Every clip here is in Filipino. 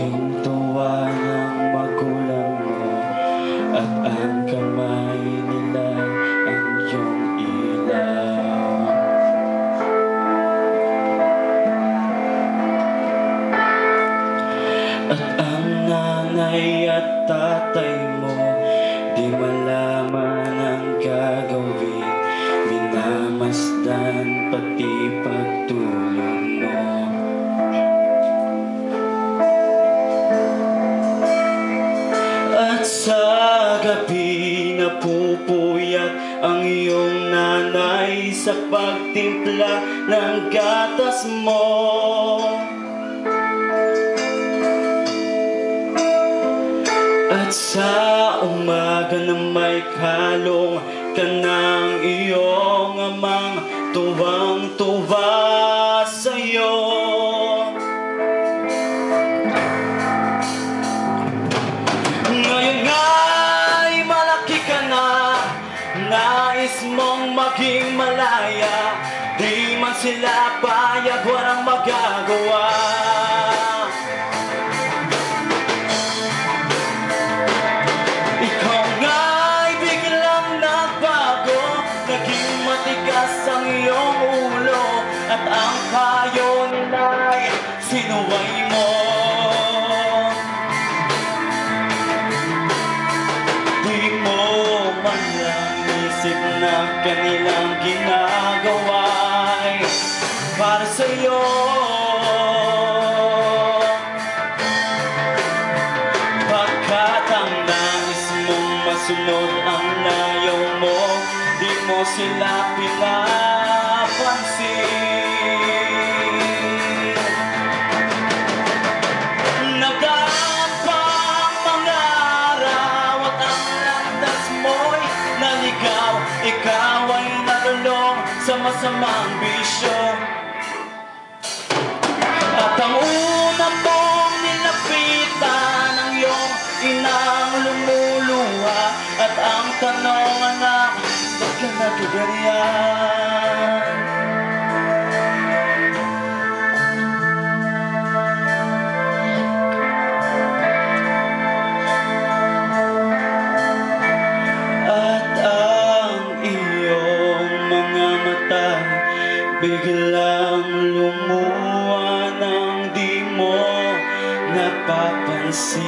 Malaking tuwa ng magulang mo at ang kamay nila ang iyong ilaw. At ang nanay at tatay mo di malaman ang gagawin, minamasdan pati pagtulong mo. At sa gabi napupuyat ang iyong nanay sa pagtimpla ng gatas mo. At sa umaga na may kalong ka ng iyong amang tuwang-tuwa sa'yo. Ngayon nga'y malaki ka na, nais mong maging malaya, di man sila payag, walang magagawa. Ikaw nga'y biglang nagbago, naging matigas ang iyong ulo, at ang payo nila'y sinuway mo. Na kanilang ginagawa'y para sa'yo. Pagkat ang nais mong masunod ang layaw mo, di mo sila pinapansin. Nagdaan pa ang mga araw at ang landas mo'y naligaw. Ikaw ay nalulong sa masamang bisyo, at ang una mong nilapitan ang iyong inang lumuluha. At ang tanong, anak, ba't ka nagkaganyan? Biglang lumuha nang di mo napapansin.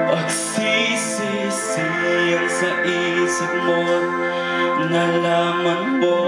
Pagsisisiyan sa isip mo, nalaman mo